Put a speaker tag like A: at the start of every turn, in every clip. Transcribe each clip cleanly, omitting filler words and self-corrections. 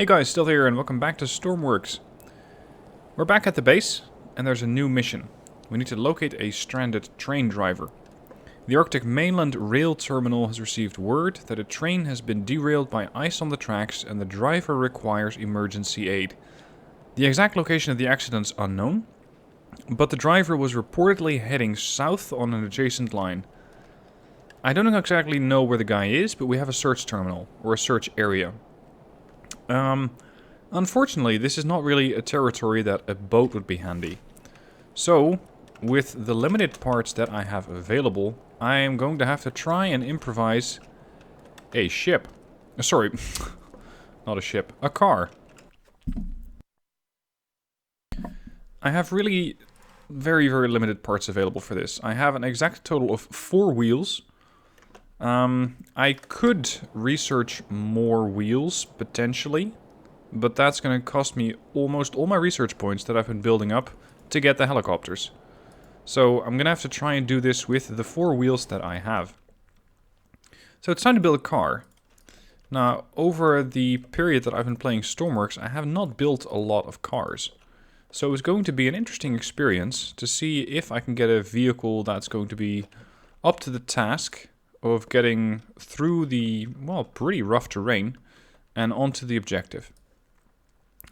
A: Hey guys, still here and welcome back to Stormworks. We're back at the base and there's a new mission. We need to locate a stranded train driver. The Arctic mainland rail terminal has received word that a train has been derailed by ice on the tracks and the driver requires emergency aid. The exact location of the accident is unknown, but the driver was reportedly heading south on an adjacent line. I don't exactly know where the guy is, but we have a search terminal, or a search area. Unfortunately, this is not really a territory that a boat would be handy. So, with the limited parts that I have available, I am going to have to try and improvise a ship. Sorry, not a ship, a car. I have really very limited parts available for this. I have an exact total of 4 wheels. I could research more wheels, potentially, but that's going to cost me almost all my research points that I've been building up to get the helicopters. So I'm going to have to try and do this with the 4 wheels that I have. So it's time to build a car. Now, over the period that I've been playing Stormworks, I have not built a lot of cars. So it's going to be an interesting experience to see if I can get a vehicle that's going to be up to the task of getting through the, well, pretty rough terrain and onto the objective.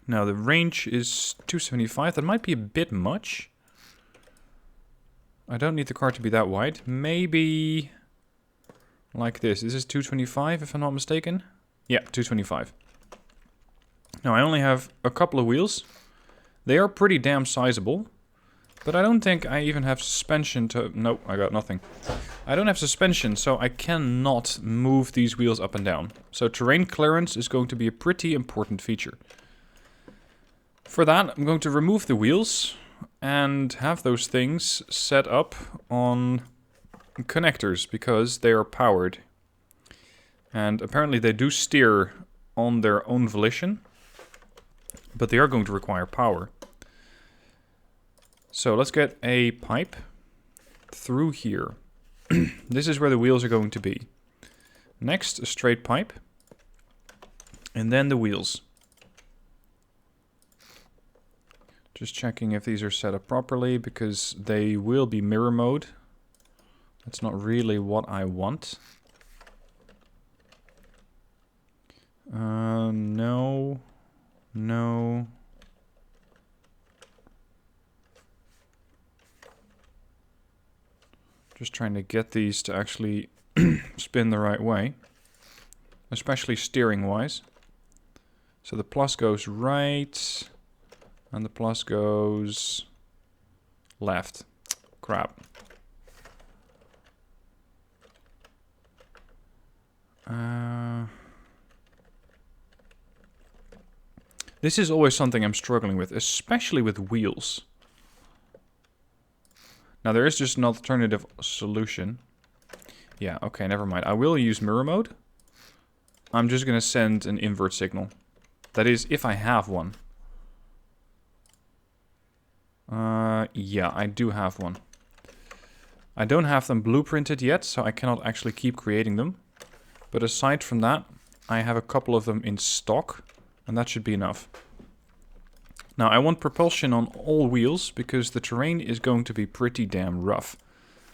A: Now, the range is 275. That might be a bit much. I don't need the car to be that wide. Maybe like this. This is 225, if I'm not mistaken. Yeah, 225. Now, I only have a couple of wheels. They are pretty damn sizable. But I don't think I even have suspension to... Nope, I got nothing. I don't have suspension, so I cannot move these wheels up and down. So terrain clearance is going to be a pretty important feature. For that, I'm going to remove the wheels and have those things set up on connectors because they are powered. And apparently they do steer on their own volition, but they are going to require power. So let's get a pipe through here. This is where the wheels are going to be. Next, a straight pipe. And then the wheels. Just checking if these are set up properly, because they will be mirror mode. That's not really what I want. No. No. Just trying to get these to actually spin the right way. Especially steering wise. So the plus goes right. And the plus goes left. Crap. This is always something I'm struggling with, especially with wheels. Now, there is just an alternative solution. Yeah, okay, never mind. I will use mirror mode. I'm just going to send an invert signal. That is, if I have one. Yeah, I do have one. I don't have them blueprinted yet, so I cannot actually keep creating them. But aside from that, I have a couple of them in stock, and that should be enough. Now, I want propulsion on all wheels, because the terrain is going to be pretty damn rough.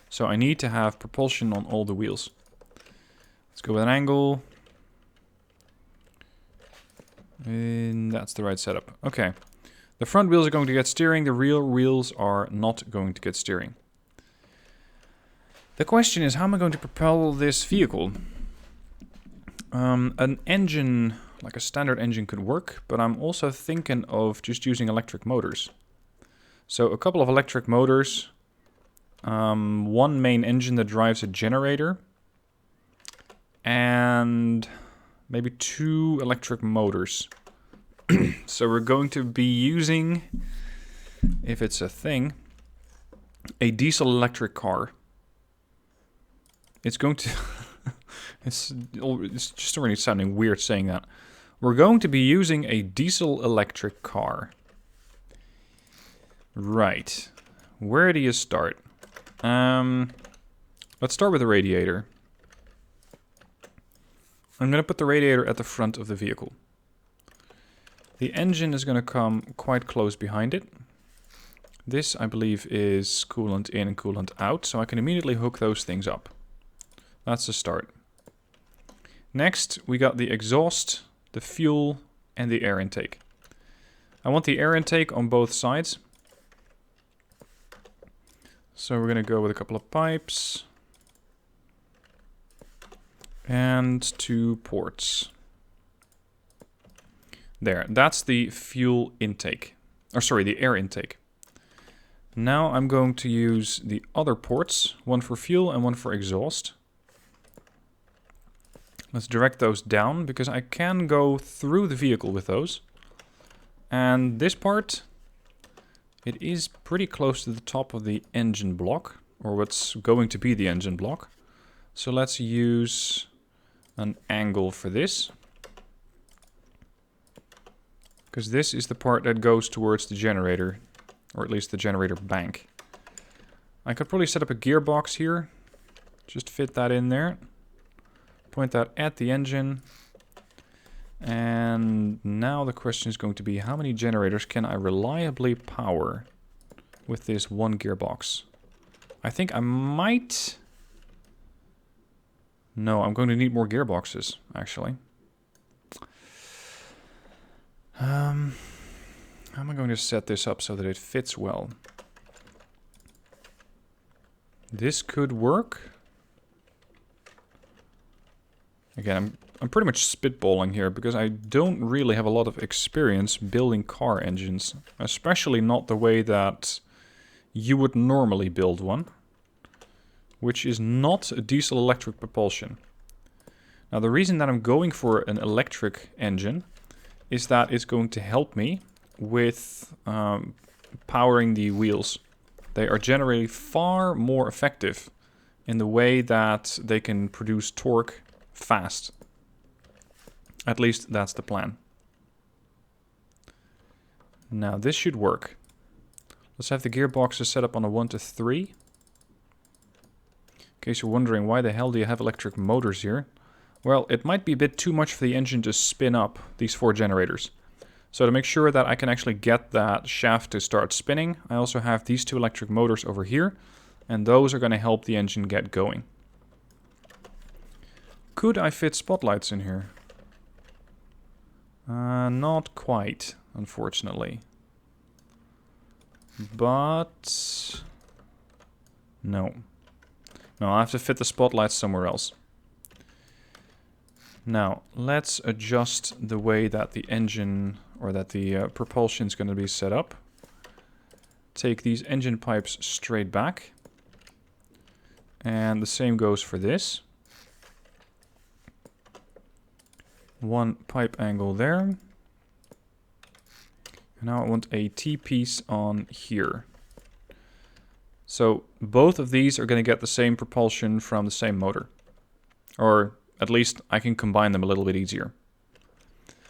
A: So I need to have propulsion on all the wheels. Let's go with an angle. And that's the right setup. Okay. The front wheels are going to get steering, the rear wheels are not going to get steering. The question is, how am I going to propel this vehicle? An engine... like a standard engine could work, but I'm also thinking of just using electric motors. So a couple of electric motors, one main engine that drives a generator, and maybe 2 electric motors. So we're going to be using, if it's a thing, a diesel electric car. It's going to... it's just already sounding weird saying that. We're going to be using a diesel electric car. Right. Where do you start? Let's start with the radiator. I'm going to put the radiator at the front of the vehicle. The engine is going to come quite close behind it. This, I believe, is coolant in and coolant out, so I can immediately hook those things up. That's the start. Next, we got the exhaust, the fuel, and the air intake. I want the air intake on both sides. So we're going to go with a couple of pipes. And 2 ports. There, that's the fuel intake. Or sorry, the air intake. Now I'm going to use the other ports, one for fuel and one for exhaust. Let's direct those down, because I can go through the vehicle with those. And this part, it is pretty close to the top of the engine block, or what's going to be the engine block. So let's use an angle for this. Because this is the part that goes towards the generator, or at least the generator bank. I could probably set up a gearbox here. Just fit that in there. Point that at the engine. And now the question is going to be, how many generators can I reliably power with this one gearbox? I think I might... No, I'm going to need more gearboxes, actually. How am I going to set this up so that it fits well? This could work. Again, I'm pretty much spitballing here because I don't really have a lot of experience building car engines, especially not the way that you would normally build one, which is not a diesel-electric propulsion. Now, the reason that I'm going for an electric engine is that it's going to help me with powering the wheels. They are generally far more effective in the way that they can produce torque fast. At least that's the plan. Now this should work. Let's have the gearboxes set up on a 1 to 3. In case you're wondering why the hell do you have electric motors here? Well, it might be a bit too much for the engine to spin up these 4 generators. So to make sure that I can actually get that shaft to start spinning, I also have these 2 electric motors over here, and those are going to help the engine get going. Could I fit spotlights in here? Not quite, unfortunately. But... no. No, I have to fit the spotlights somewhere else. Now, let's adjust the way that the engine, or that the propulsion is going to be set up. Take these engine pipes straight back. And the same goes for this. 1 pipe angle there. And now I want a T-piece on here. So both of these are going to get the same propulsion from the same motor. Or at least I can combine them a little bit easier.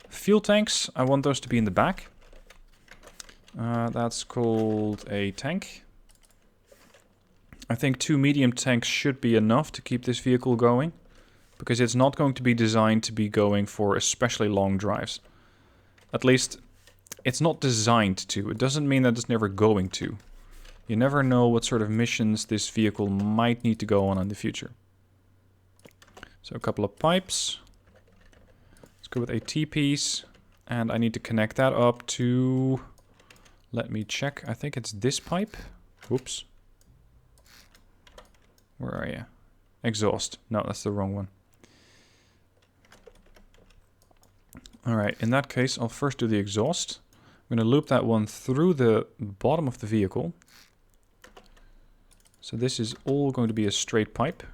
A: Fuel tanks, I want those to be in the back. That's called a tank. I think 2 medium tanks should be enough to keep this vehicle going, because it's not going to be designed to be going for especially long drives. At least, it's not designed to. It doesn't mean that it's never going to. You never know what sort of missions this vehicle might need to go on in the future. So a couple of pipes. Let's go with a T-piece. And I need to connect that up to... let me check. I think it's this pipe. Oops. Where are you? Exhaust. No, that's the wrong one. Alright, in that case, I'll first do the exhaust. I'm going to loop that one through the bottom of the vehicle. So this is all going to be a straight pipe.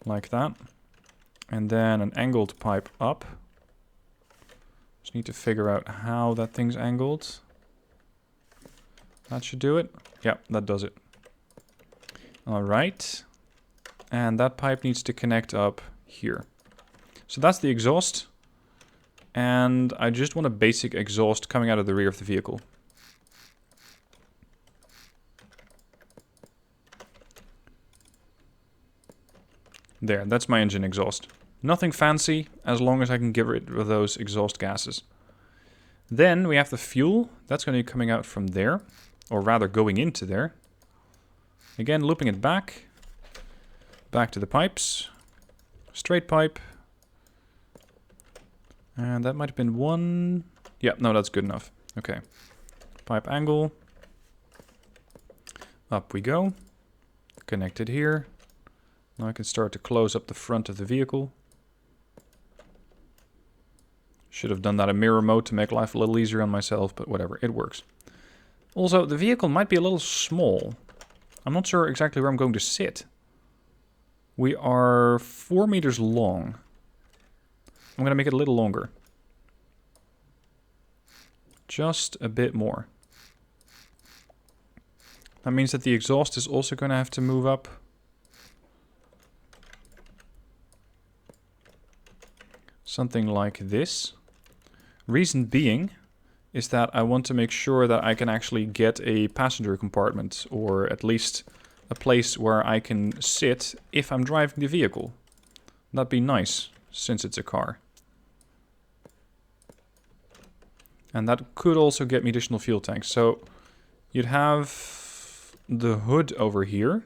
A: Like that. And then an angled pipe up. Just need to figure out how that thing's angled. That should do it. Yeah, that does it. Alright. And that pipe needs to connect up here. So that's the exhaust. And I just want a basic exhaust coming out of the rear of the vehicle. There, that's my engine exhaust. Nothing fancy, as long as I can get rid of those exhaust gases. Then we have the fuel. That's going to be coming out from there, or rather going into there. Again, looping it back to the pipes. Straight pipe. And that might have been one. Yeah, no, that's good enough. Okay. Pipe angle. Up we go. Connected here. Now I can start to close up the front of the vehicle. Should have done that in mirror mode to make life a little easier on myself, but whatever, it works. Also, the vehicle might be a little small. I'm not sure exactly where I'm going to sit. We are 4 meters long. I'm going to make it a little longer. Just a bit more. That means that the exhaust is also going to have to move up. Something like this. Reason being is that I want to make sure that I can actually get a passenger compartment, or at least a place where I can sit if I'm driving the vehicle. That'd be nice, since it's a car. And that could also get me additional fuel tanks. So you'd have the hood over here.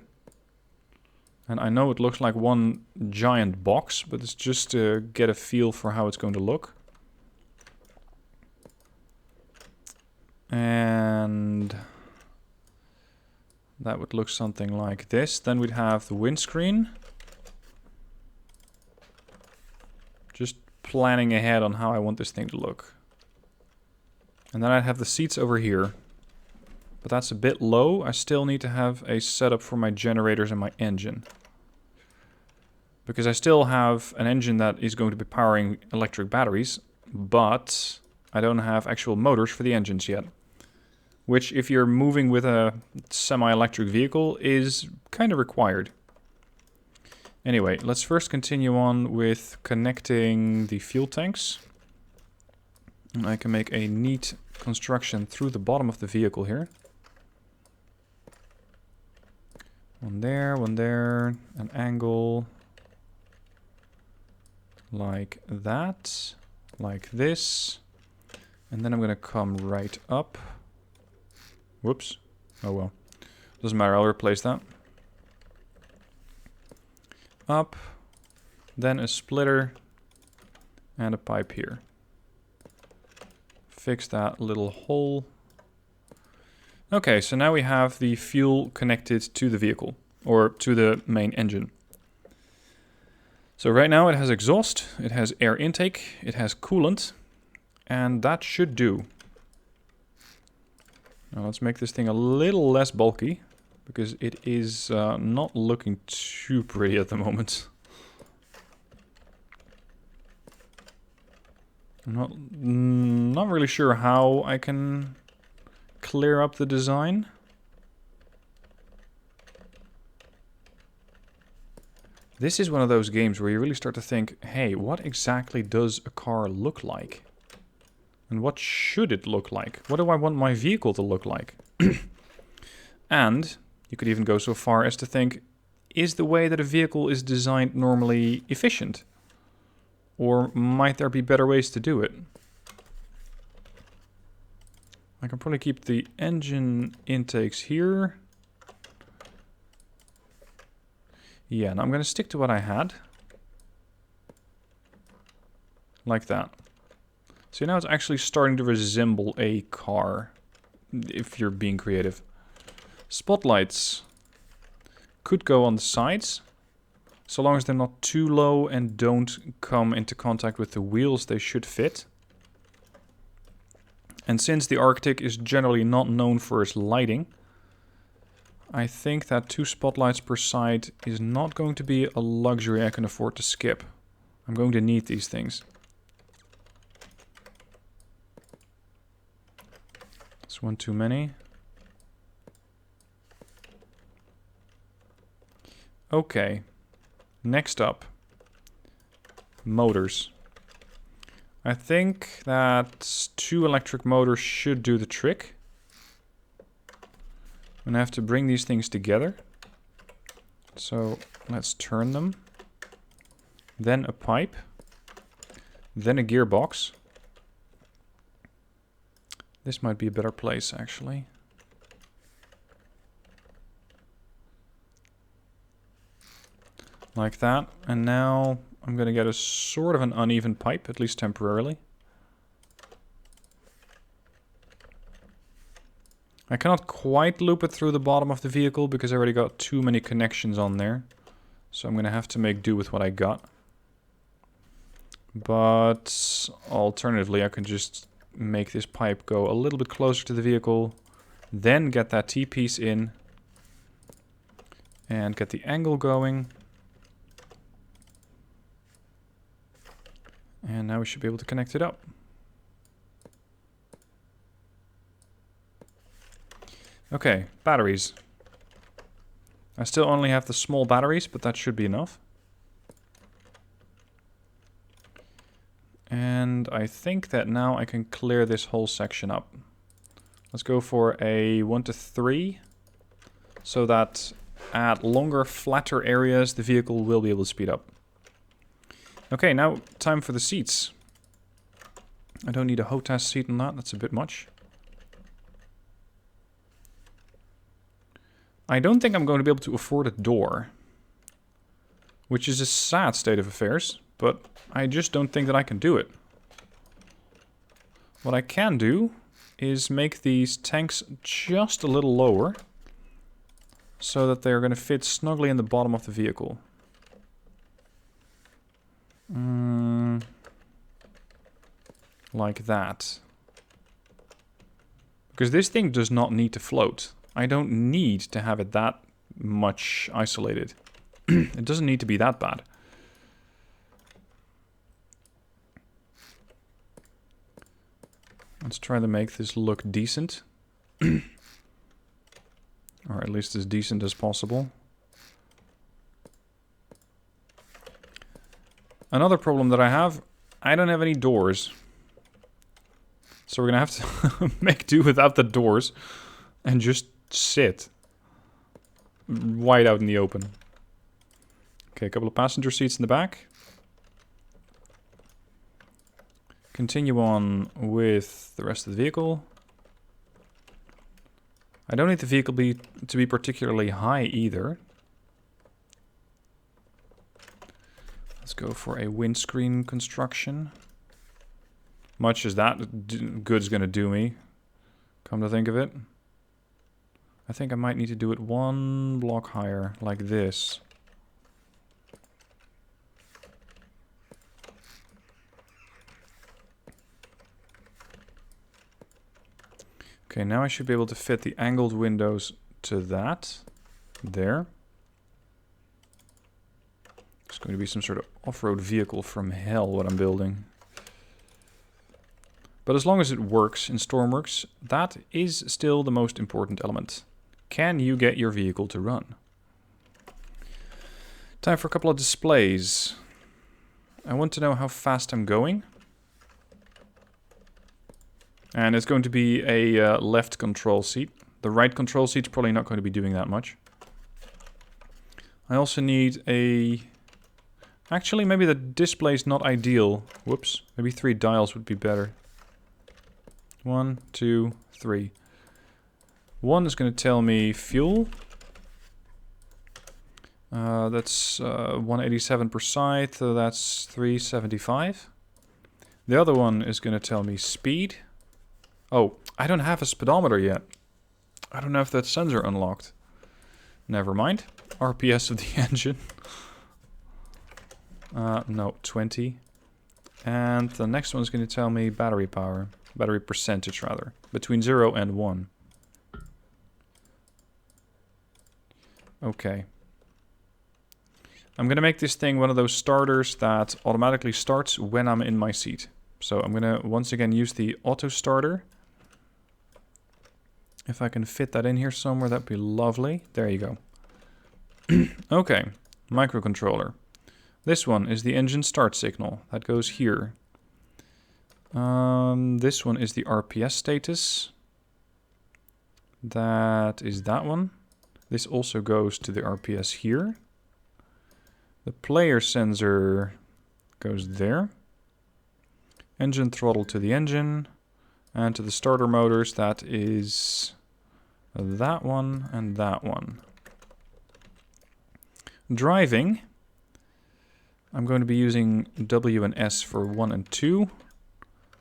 A: And I know it looks like one giant box, but it's just to get a feel for how it's going to look. And that would look something like this. Then we'd have the windscreen. Just planning ahead on how I want this thing to look. And then I'd have the seats over here. But that's a bit low. I still need to have a setup for my generators and my engine. Because I still have an engine that is going to be powering electric batteries, but I don't have actual motors for the engines yet. Which, if you're moving with a semi-electric vehicle, is kind of required. Anyway, let's first continue on with connecting the fuel tanks. And I can make a neat construction through the bottom of the vehicle here. One there, an angle like that, like this. And then I'm going to come right up. Whoops. Oh well. Doesn't matter, I'll replace that. Up. Then a splitter. And a pipe here. Fix that little hole. Okay, so now we have the fuel connected to the vehicle. Or to the main engine. So right now it has exhaust, it has air intake, it has coolant. And that should do. Now let's make this thing a little less bulky, because it is not looking too pretty at the moment. I'm not really sure how I can clear up the design. This is one of those games where you really start to think, hey, what exactly does a car look like? And what should it look like? What do I want my vehicle to look like? And you could even go so far as to think, is the way that a vehicle is designed normally efficient? Or might there be better ways to do it? I can probably keep the engine intakes here. Yeah, and I'm going to stick to what I had. Like that. So now it's actually starting to resemble a car, if you're being creative. Spotlights could go on the sides. So long as they're not too low and don't come into contact with the wheels, they should fit. And since the Arctic is generally not known for its lighting, I think that 2 spotlights per side is not going to be a luxury I can afford to skip. I'm going to need these things. That's one too many. Okay. Next up. Motors. I think that 2 electric motors should do the trick. I'm gonna have to bring these things together. So let's turn them. then a pipe, then a gearbox. This might be a better place, actually. Like that. And now I'm going to get a sort of an uneven pipe, at least temporarily. I cannot quite loop it through the bottom of the vehicle because I already got too many connections on there. So I'm going to have to make do with what I got. But alternatively, I can just make this pipe go a little bit closer to the vehicle. Then get that T-piece in. And get the angle going. And now we should be able to connect it up. Okay, batteries. I still only have the small batteries, but that should be enough. And I think that now I can clear this whole section up. Let's go for a 1 to 3, so that at longer, flatter areas, the vehicle will be able to speed up. Okay, now time for the seats. I don't need a HOTAS seat on that, that's a bit much. I don't think I'm going to be able to afford a door, which is a sad state of affairs, but I just don't think that I can do it. What I can do is make these tanks just a little lower, so that they're going to fit snugly in the bottom of the vehicle. Like that. Because this thing does not need to float. I don't need to have it that much isolated. It doesn't need to be that bad. Let's try to make this look decent. Or at least as decent as possible. Another problem that I have, I don't have any doors. So we're gonna have to make do without the doors and just sit wide out in the open. Okay, a couple of passenger seats in the back. Continue on with the rest of the vehicle. I don't need the vehicle to be particularly high either. Let's go for a windscreen construction. Much as that good's gonna do me, come to think of it. I think I might need to do it one block higher, like this. Okay, now I should be able to fit the angled windows to that. There. It's going to be some sort of off-road vehicle from hell, what I'm building. But as long as it works in Stormworks, that is still the most important element. Can you get your vehicle to run? Time for a couple of displays. I want to know how fast I'm going. And it's going to be a left control seat. The right control seat's probably not going to be doing that much. I also need a... Actually, maybe the display's not ideal. Whoops. Maybe 3 dials would be better. 1, 2, 3. 1 is going to tell me fuel. That's 187 per side, so that's 375. The other one is going to tell me speed. Oh, I don't have a speedometer yet. I don't know if that sensor unlocked. Never mind. RPS of the engine. No, 20. And the next one is going to tell me battery power. Battery percentage, rather. Between 0 and 1. Okay. I'm going to make this thing one of those starters that automatically starts when I'm in my seat. So I'm going to once again use the auto starter. If I can fit that in here somewhere, that'd be lovely. There you go. Okay, microcontroller. This one is the engine start signal. That goes here. This one is the RPS status. That is that one. This also goes to the RPS here. The player sensor goes there. Engine throttle to the engine. And to the starter motors, that is that one and that one. Driving. I'm going to be using W and S for 1 and 2.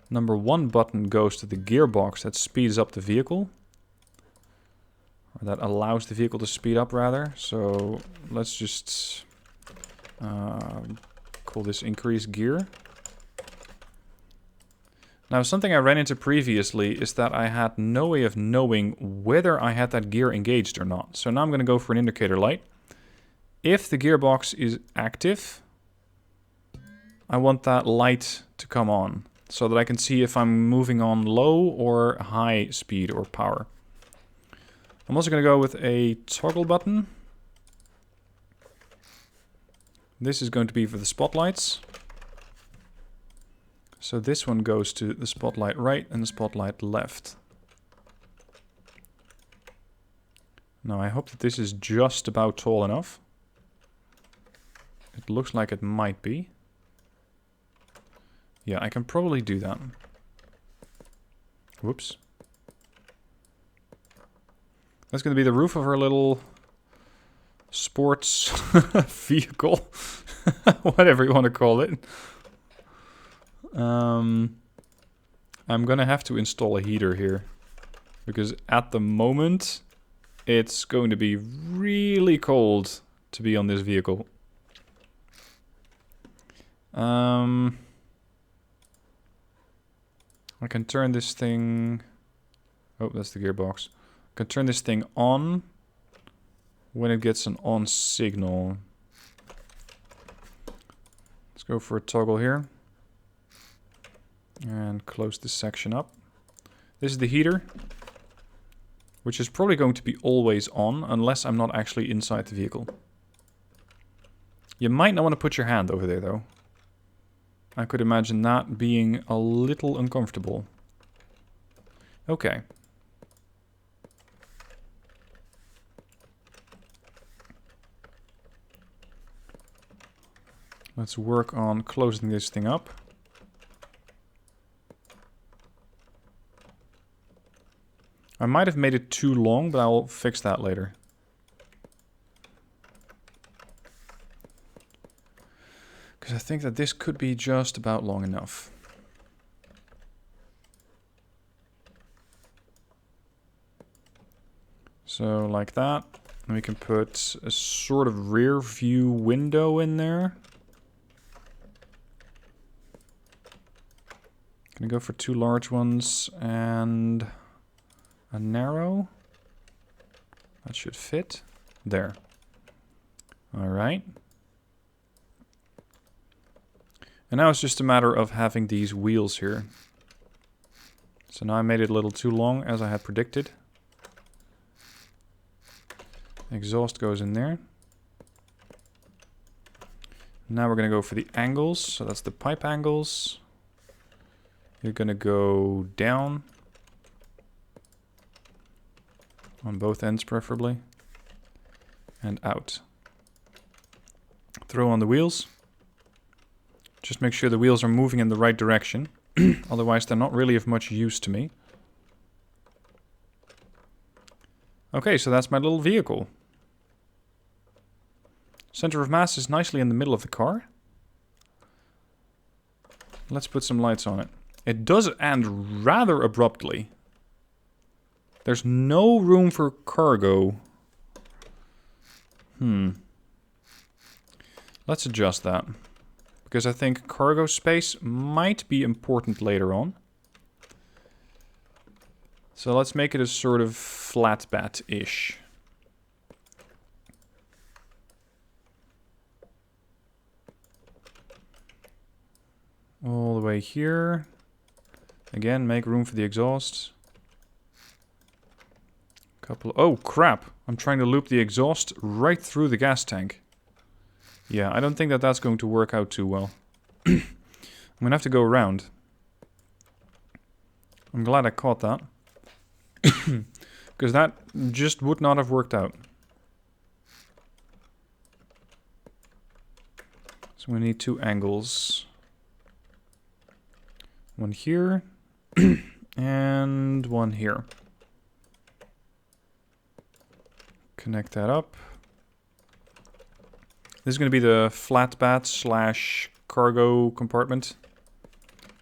A: Number 1 button goes to the gearbox that speeds up the vehicle. Or that allows the vehicle to speed up, rather. So let's just call this increase gear. Now, something I ran into previously is that I had no way of knowing whether I had that gear engaged or not. So now I'm going to go for an indicator light. If the gearbox is active, I want that light to come on so that I can see if I'm moving on low or high speed or power. I'm also going to go with a toggle button. This is going to be for the spotlights. So this one goes to the spotlight right and the spotlight left. Now I hope that this is just about tall enough. It looks like it might be. Yeah, I can probably do that. Whoops. That's going to be the roof of our little sports vehicle. Whatever you want to call it. I'm going to have to install a heater here. Because at the moment, it's going to be really cold to be on this vehicle. I can turn this thing... Oh, that's the gearbox. I can turn this thing on when it gets an on signal. Let's go for a toggle here. And close this section up. This is the heater, which is probably going to be always on unless I'm not actually inside the vehicle. You might not want to put your hand over there though. I could imagine that being a little uncomfortable. Okay. Let's work on closing this thing up. I might have made it too long, but I'll fix that later. Because I think that this could be just about long enough. So like that. And we can put a sort of rear view window in there. Gonna go for 2 large ones and a narrow. That should fit. There. Alright. And now it's just a matter of having these wheels here. So now I made it a little too long, as I had predicted. Exhaust goes in there. Now we're going to go for the angles. So that's the pipe angles. You're going to go down. On both ends, preferably. And out. Throw on the wheels. Just make sure the wheels are moving in the right direction. Otherwise, they're not really of much use to me. Okay, so that's my little vehicle. Center of mass is nicely in the middle of the car. Let's put some lights on it. It does end rather abruptly. There's no room for cargo. Let's adjust that. Because I think cargo space might be important later on. So let's make it a sort of flatbed-ish. All the way here. Again, make room for the exhaust. Oh, crap. I'm trying to loop the exhaust right through the gas tank. Yeah, I don't think that that's going to work out too well. I'm going to have to go around. I'm glad I caught that. Because that just would not have worked out. So So we need 2 angles. One here and one here. Connect that up. This is going to be the flatbed / cargo compartment,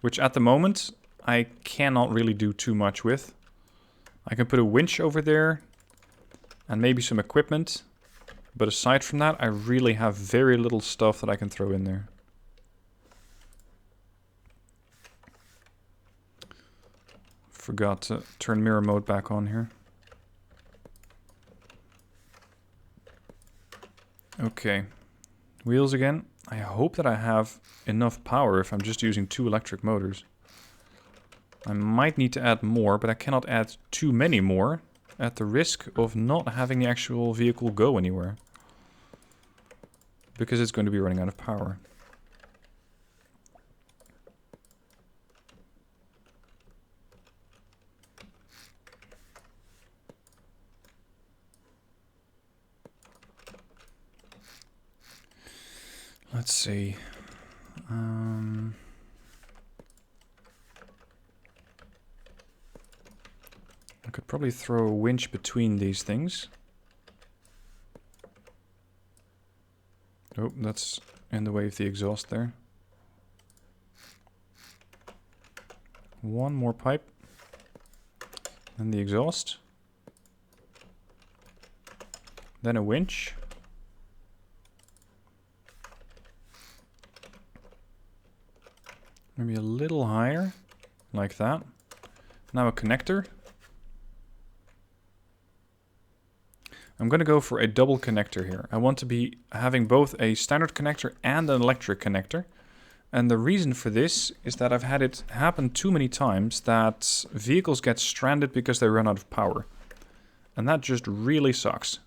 A: which at the moment I cannot really do too much with. I can put a winch over there and maybe some equipment, but aside from that I really have very little stuff that I can throw in there. Forgot to turn mirror mode back on here. Okay, wheels again. I hope that I have enough power if I'm just using 2 electric motors. I might need to add more, but I cannot add too many more at the risk of not having the actual vehicle go anywhere, because it's going to be running out of power. Let's see. I could probably throw a winch between these things. Oh, that's in the way of the exhaust there. One more pipe. And the exhaust. Then a winch. Maybe a little higher, like that. Now a connector. I'm going to go for a double connector here. I want to be having both a standard connector and an electric connector. And the reason for this is that I've had it happen too many times that vehicles get stranded because they run out of power. And that just really sucks.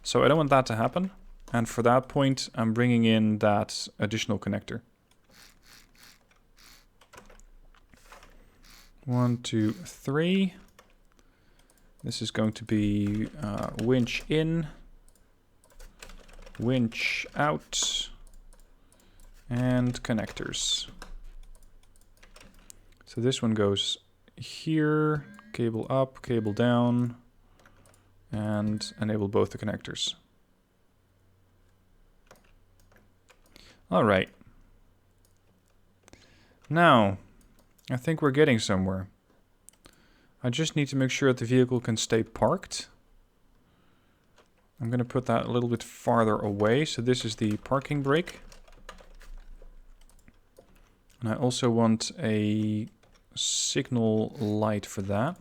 A: So I don't want that to happen. And for that point, I'm bringing in that additional connector. 1, 2, 3. This is going to be winch in, winch out, and connectors. So this one goes here, cable up, cable down, and enable both the connectors. All right. Now, I think we're getting somewhere. I just need to make sure that the vehicle can stay parked. I'm going to put that a little bit farther away. So this is the parking brake. And I also want a signal light for that.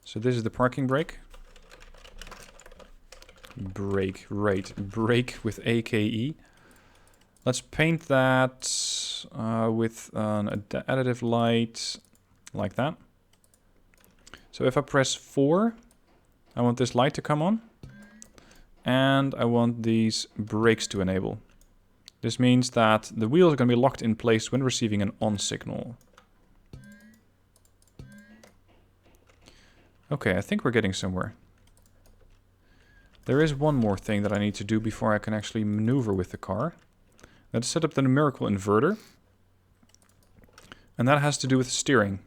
A: So this is the parking brake. Brake, right. Brake with AKE. Let's paint that with an additive light like that. So if I press 4, I want this light to come on. And I want these brakes to enable. This means that the wheels are going to be locked in place when receiving an on signal. Okay, I think we're getting somewhere. There is one more thing that I need to do before I can actually maneuver with the car. Let's set up the numerical inverter. And that has to do with steering.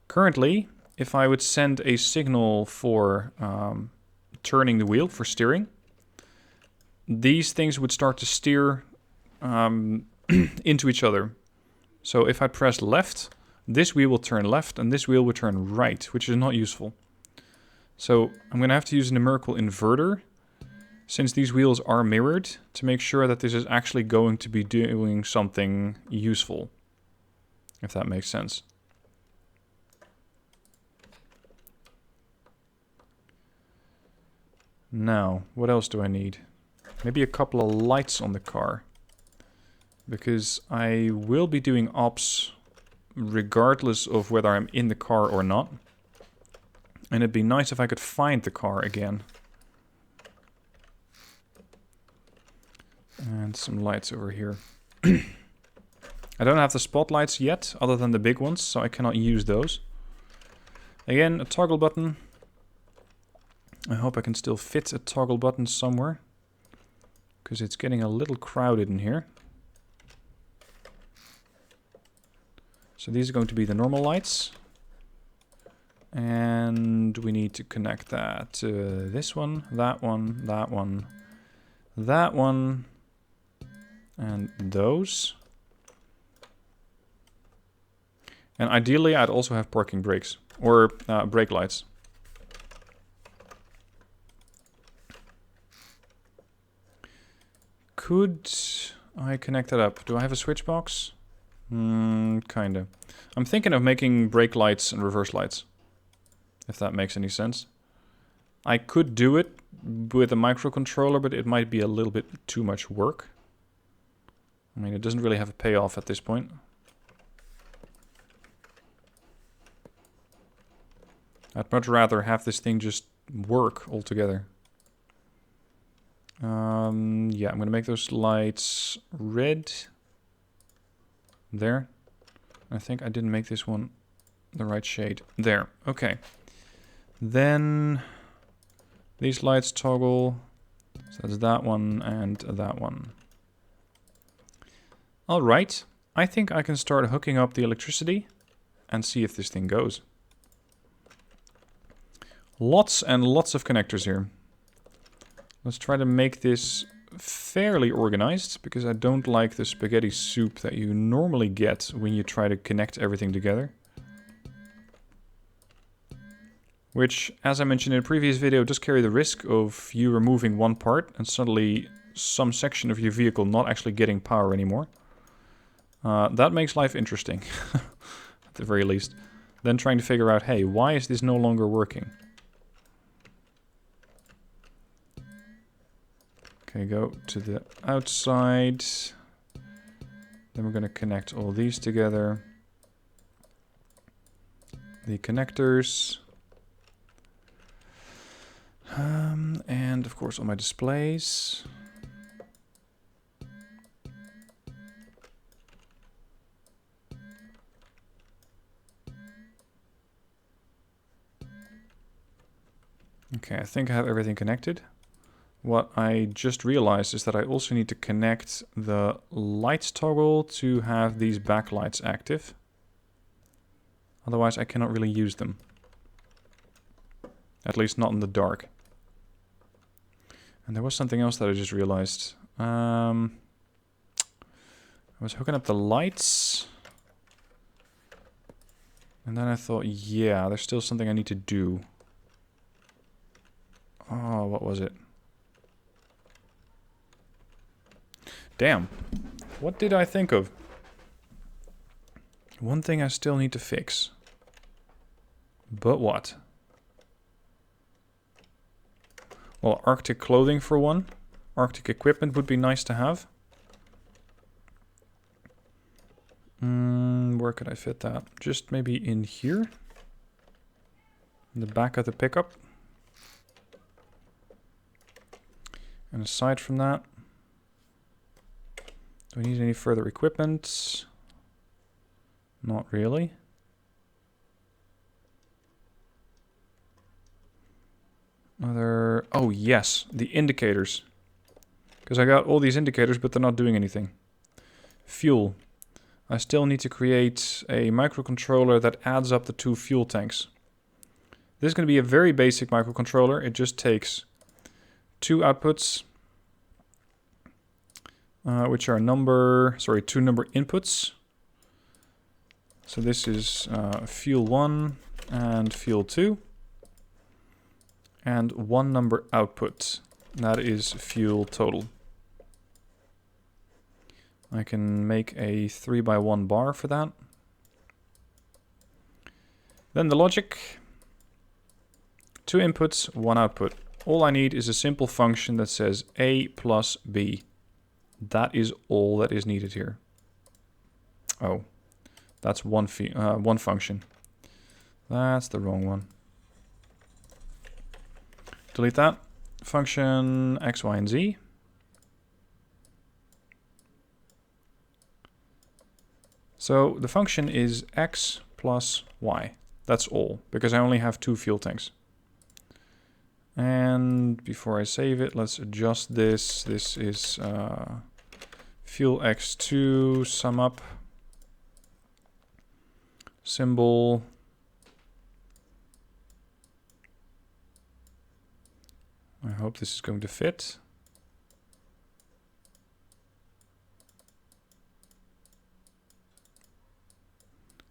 A: Currently, if I would send a signal for turning the wheel, for steering, these things would start to steer into each other. So if I press left, this wheel will turn left and this wheel will turn right, which is not useful. So I'm going to have to use a numerical inverter, since these wheels are mirrored, to make sure that this is actually going to be doing something useful. If that makes sense. Now, what else do I need? Maybe a couple of lights on the car. Because I will be doing ops regardless of whether I'm in the car or not. And it'd be nice if I could find the car again. And some lights over here. I don't have the spotlights yet, other than the big ones, so I cannot use those. Again, a toggle button. I hope I can still fit a toggle button somewhere. because it's getting a little crowded in here. So these are going to be the normal lights. And we need to connect that to this one, that one, that one, that one, and those. And ideally, I'd also have parking brakes, or brake lights. Could I connect that up? Do I have a switch box? Kinda. I'm thinking of making brake lights and reverse lights, if that makes any sense. I could do it with a microcontroller, but it might be a little bit too much work. I mean, it doesn't really have a payoff at this point. I'd much rather have this thing just work altogether. Yeah, I'm going to make those lights red. There. I think I didn't make this one the right shade. There. Okay. Then these lights toggle. So that's that one and that one. All right. I think I can start hooking up the electricity and see if this thing goes. Lots and lots of connectors here. Let's try to make this fairly organized, because I don't like the spaghetti soup that you normally get when you try to connect everything together. Which, as I mentioned in a previous video, does carry the risk of you removing one part and suddenly some section of your vehicle not actually getting power anymore. That makes life interesting, at the very least. Then trying to figure out, hey, why is this no longer working? Okay, go to the outside. Then we're going to connect all these together. The connectors. And of course all my displays. Okay, I think I have everything connected. What I just realized is that I also need to connect the lights toggle to have these backlights active. Otherwise I cannot really use them. At least not in the dark. And there was something else that I just realized. I was hooking up the lights. And then I thought, yeah, there's still something I need to do. Oh, what was it? Damn. What did I think of? One thing I still need to fix. But what? Well, Arctic clothing for one. Arctic equipment would be nice to have. Where could I fit that? Just maybe in here? In the back of the pickup. And aside from that, do we need any further equipment? Not really. Oh yes, the indicators. Because I got all these indicators, but they're not doing anything. Fuel. I still need to create a microcontroller that adds up the two fuel tanks. This is going to be a very basic microcontroller. It just takes two outputs, which are two number inputs. So this is fuel 1 and fuel 2. And one number output. That is fuel total. I can make a 3x1 bar for that. Then the logic. 2 inputs, 1 output. All I need is a simple function that says A plus B. That is all that is needed here. Oh, that's one function. That's the wrong one. Delete that. Function X, Y, and Z. So the function is X plus Y. That's all, because I only have 2 fuel tanks. And before I save it, let's adjust this. This is fuel X2, sum up, symbol. I hope this is going to fit.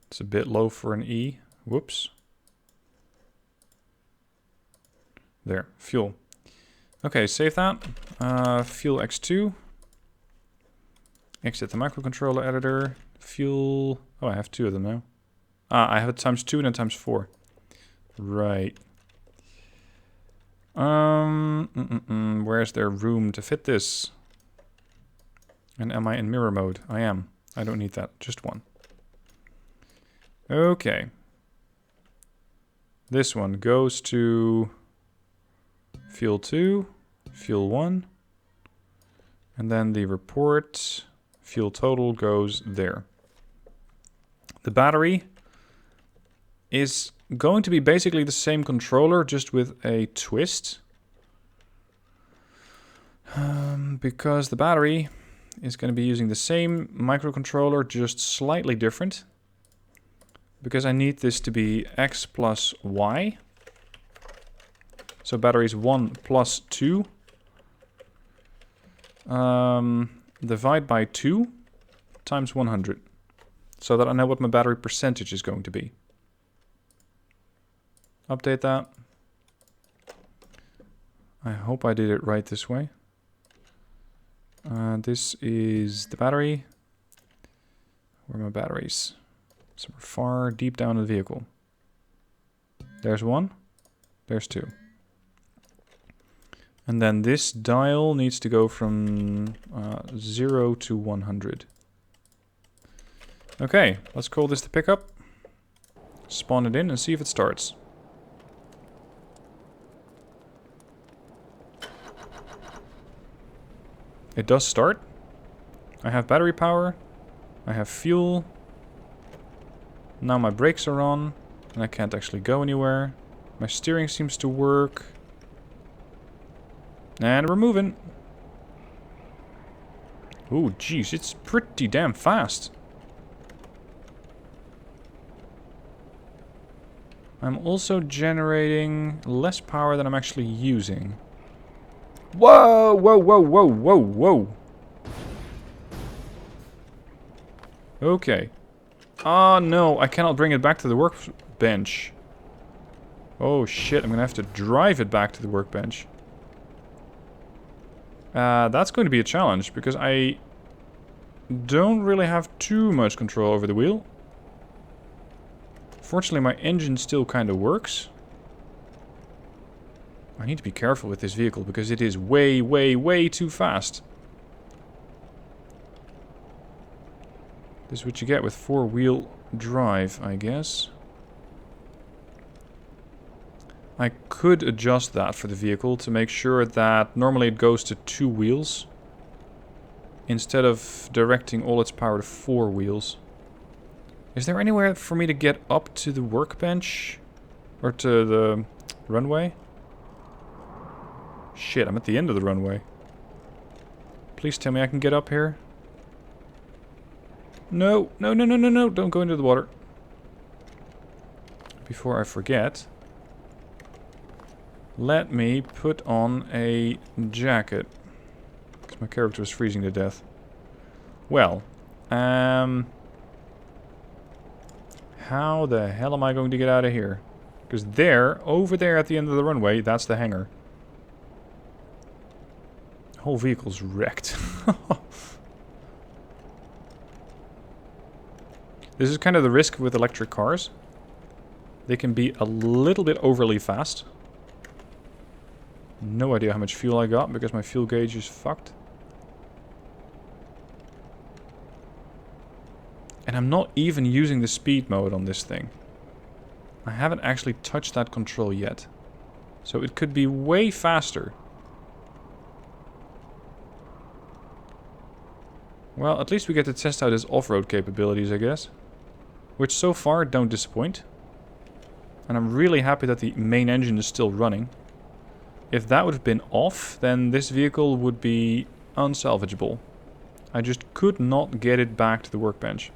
A: It's a bit low for an E. Whoops. There, fuel. Okay, save that. Fuel X2. Exit the microcontroller editor. Fuel. Oh, I have two of them now. I have it ×2 and then ×4. Right. Where's there room to fit this? And am I in mirror mode? I am. I don't need that. Just one. Okay. This one goes to fuel 2, fuel 1, and then the report fuel total goes there. The battery is going to be basically the same controller, just with a twist. Because the battery is going to be using the same microcontroller, just slightly different. Because I need this to be X plus Y. So batteries 1 plus 2. Divide by 2 times 100. So that I know what my battery percentage is going to be. Update that. I hope I did it right this way. This is the battery. Where are my batteries? Somewhere far deep down in the vehicle. There's one. There's two. And then this dial needs to go from 0 to 100. Okay, let's call this the pickup. Spawn it in and see if it starts. It does start. I have battery power. I have fuel. Now my brakes are on. And I can't actually go anywhere. My steering seems to work. And we're moving. Ooh, jeez, it's pretty damn fast. I'm also generating less power than I'm actually using. Whoa, whoa, whoa, whoa, whoa, whoa. Okay. Ah, no, I cannot bring it back to the workbench. Oh, shit, I'm gonna have to drive it back to the workbench. That's going to be a challenge, because I don't really have too much control over the wheel. Fortunately, my engine still kind of works. I need to be careful with this vehicle, because it is way, way, way too fast. This is what you get with four-wheel drive, I guess. I could adjust that for the vehicle to make sure that normally it goes to 2 wheels, instead of directing all its power to 4 wheels. Is there anywhere for me to get up to the workbench? Or to the runway? Shit, I'm at the end of the runway. Please tell me I can get up here. No, no, no, no, no, no, don't go into the water. Before I forget, let me put on a jacket. Because my character is freezing to death. Well, how the hell am I going to get out of here? Because there, over there at the end of the runway, that's the hangar. The whole vehicle's wrecked. This is kind of the risk with electric cars. They can be a little bit overly fast. No idea how much fuel I got because my fuel gauge is fucked. And I'm not even using the speed mode on this thing. I haven't actually touched that control yet. So it could be way faster. Well, at least we get to test out his off-road capabilities, I guess. Which so far don't disappoint. And I'm really happy that the main engine is still running. If that would have been off, then this vehicle would be unsalvageable. I just could not get it back to the workbench.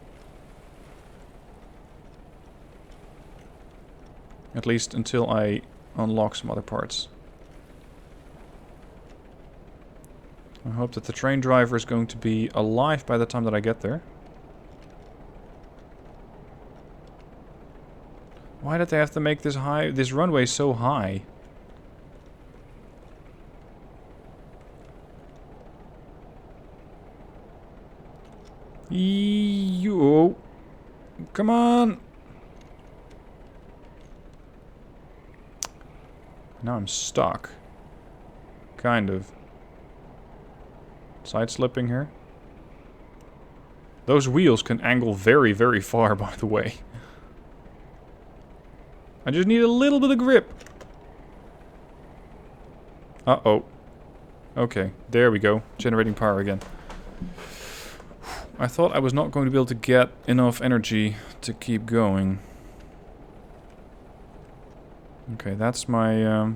A: At least until I unlock some other parts. I hope that the train driver is going to be alive by the time that I get there. Why did they have to make this runway so high? Oh, come on! Now I'm stuck. Kind of. Side slipping here. Those wheels can angle very, very far, by the way. I just need a little bit of grip. Uh-oh. Okay, there we go. Generating power again. I thought I was not going to be able to get enough energy to keep going. Okay, that's my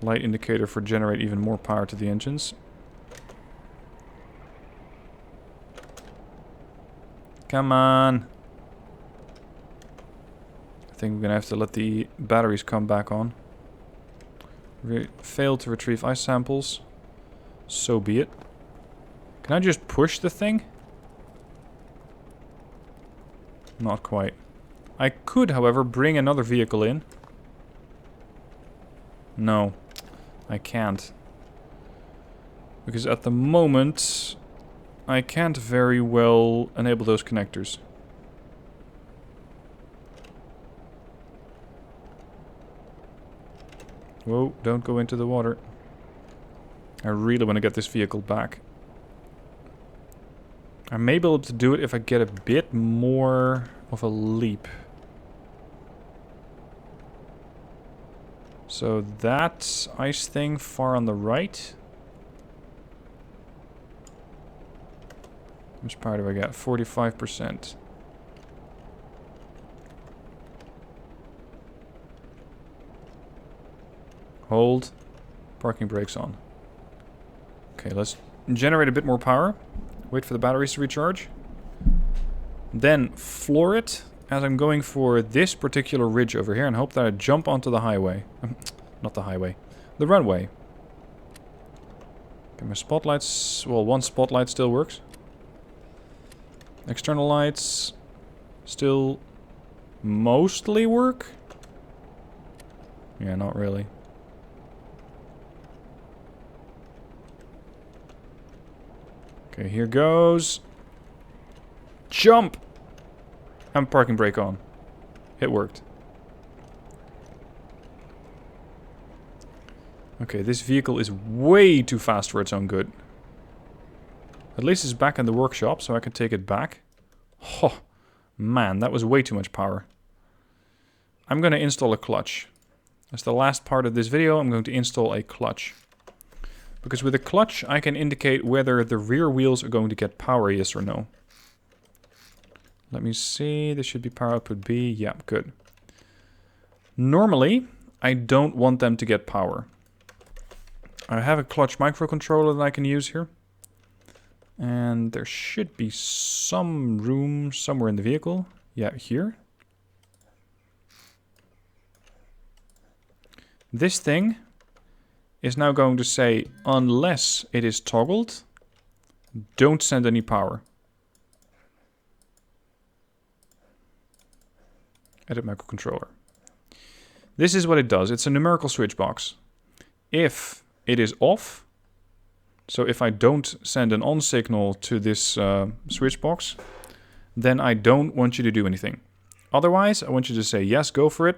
A: light indicator for generate even more power to the engines. Come on. I think we're gonna have to let the batteries come back on. Failed to retrieve ice samples. So be it. Can I just push the thing? Not quite. I could, however, bring another vehicle in. No, I can't. Because at the moment, I can't very well enable those connectors. Whoa, don't go into the water. I really want to get this vehicle back. I may be able to do it if I get a bit more of a leap. So that ice thing far on the right. Which power do I get? 45%. Hold. Parking brakes on. Okay, let's generate a bit more power. Wait for the batteries to recharge. Then floor it as I'm going for this particular ridge over here and hope that I jump onto the highway. Not the highway. The runway. Okay, my spotlights... Well, one spotlight still works. External lights still mostly work. Yeah, not really. Okay, here goes. Jump! And parking brake on. It worked. Okay, this vehicle is way too fast for its own good. At least it's back in the workshop, so I can take it back. Oh, man, that was way too much power. I'm going to install a clutch. As the last part of this video, I'm going to install a clutch. Because with a clutch, I can indicate whether the rear wheels are going to get power, yes or no. Let me see, this should be power output B. Yeah, good. Normally, I don't want them to get power. I have a clutch microcontroller that I can use here. And there should be some room somewhere in the vehicle. Yeah, here. This thing is now going to say, unless it is toggled, don't send any power. Edit microcontroller. This is what it does. It's a numerical switch box. If it is off, so if I don't send an on signal to this switch box, then I don't want you to do anything. Otherwise, I want you to say, yes, go for it.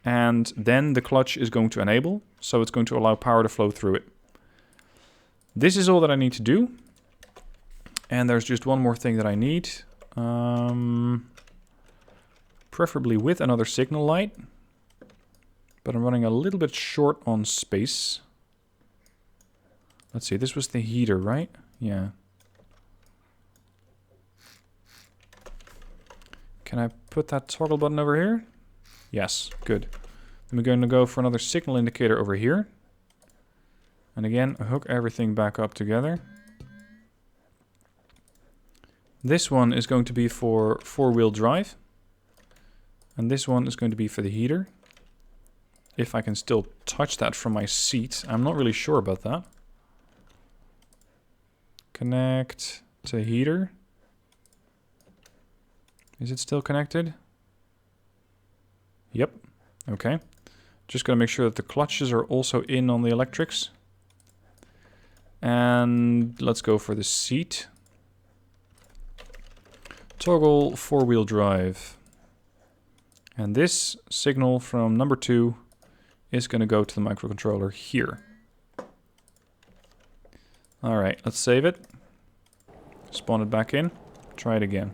A: And then the clutch is going to enable, so it's going to allow power to flow through it. This is all that I need to do. And there's just one more thing that I need. Preferably with another signal light. But I'm running a little bit short on space. Let's see, this was the heater, right? Yeah. Can I put that toggle button over here? Yes, good. Then we're going to go for another signal indicator over here. And again, hook everything back up together. This one is going to be for 4-wheel drive. And this one is going to be for the heater. If I can still touch that from my seat. I'm not really sure about that. Connect to heater. Is it still connected? Yep. Okay. Just gotta make sure that the clutches are also in on the electrics. And let's go for the seat. Toggle 4-wheel drive. And this signal from number 2 is going to go to the microcontroller here. Alright, let's save it. Spawn it back in. Try it again.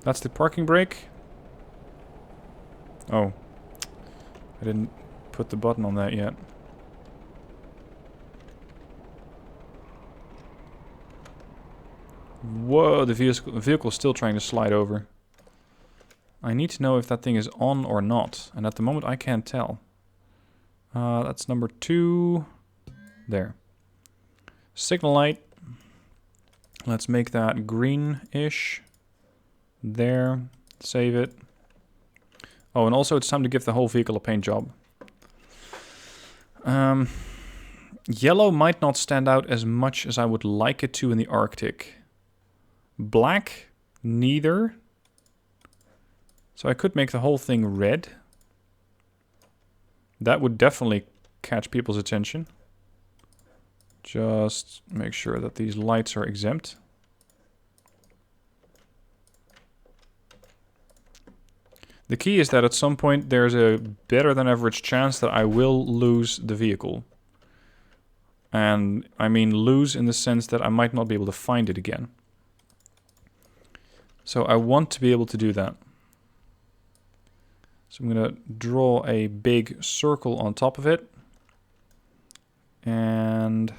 A: That's the parking brake. Oh. I didn't put the button on that yet. Whoa, the vehicle's still trying to slide over. I need to know if that thing is on or not. And at the moment I can't tell. That's number 2. There. Signal light. Let's make that green-ish. There. Save it. Oh, and also it's time to give the whole vehicle a paint job. Yellow might not stand out as much as I would like it to in the Arctic. Black, neither. So I could make the whole thing red. That would definitely catch people's attention. Just make sure that these lights are exempt. The key is that at some point there's a better than average chance that I will lose the vehicle. And I mean lose in the sense that I might not be able to find it again. So I want to be able to do that. So I'm going to draw a big circle on top of it. And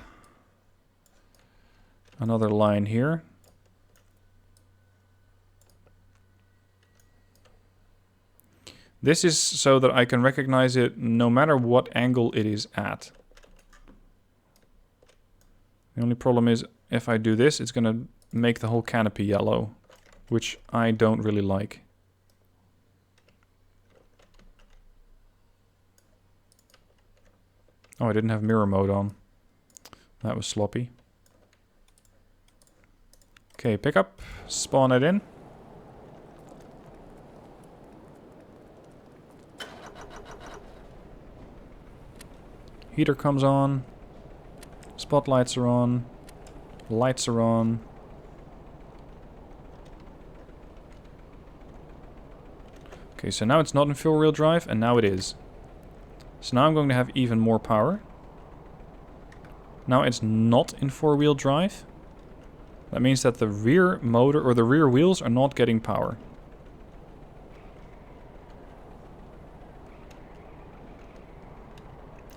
A: another line here. This is so that I can recognize it no matter what angle it is at. The only problem is if I do this, it's going to make the whole canopy yellow, which I don't really like. Oh, I didn't have mirror mode on. That was sloppy. Okay, pick up, spawn it in. Heater comes on. Spotlights are on. Lights are on. Okay, so now it's not in 4-wheel drive, and now it is. So now I'm going to have even more power. Now it's not in 4-wheel drive. That means that the rear motor or the rear wheels are not getting power.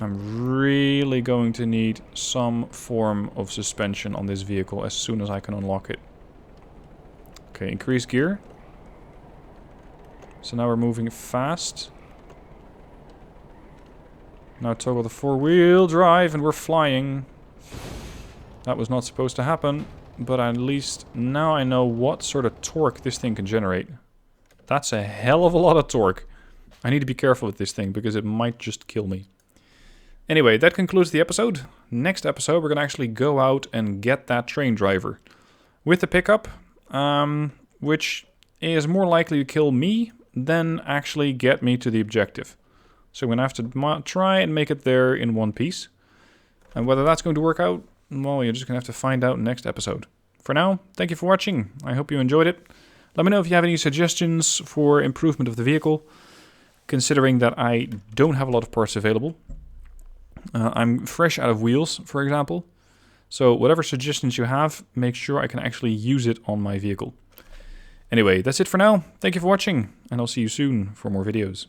A: I'm really going to need some form of suspension on this vehicle as soon as I can unlock it. Okay, increase gear. So now we're moving fast. Now toggle the 4-wheel drive and we're flying. That was not supposed to happen, but at least now I know what sort of torque this thing can generate. That's a hell of a lot of torque. I need to be careful with this thing because it might just kill me. Anyway, that concludes the episode. Next episode, we're going to actually go out and get that train driver with the pickup, which is more likely to kill me than actually get me to the objective. So we're going to have to try and make it there in one piece. And whether that's going to work out, well, you're just going to have to find out next episode. For now, thank you for watching. I hope you enjoyed it. Let me know if you have any suggestions for improvement of the vehicle, considering that I don't have a lot of parts available. I'm fresh out of wheels, for example. So whatever suggestions you have, make sure I can actually use it on my vehicle. Anyway, that's it for now. Thank you for watching, and I'll see you soon for more videos.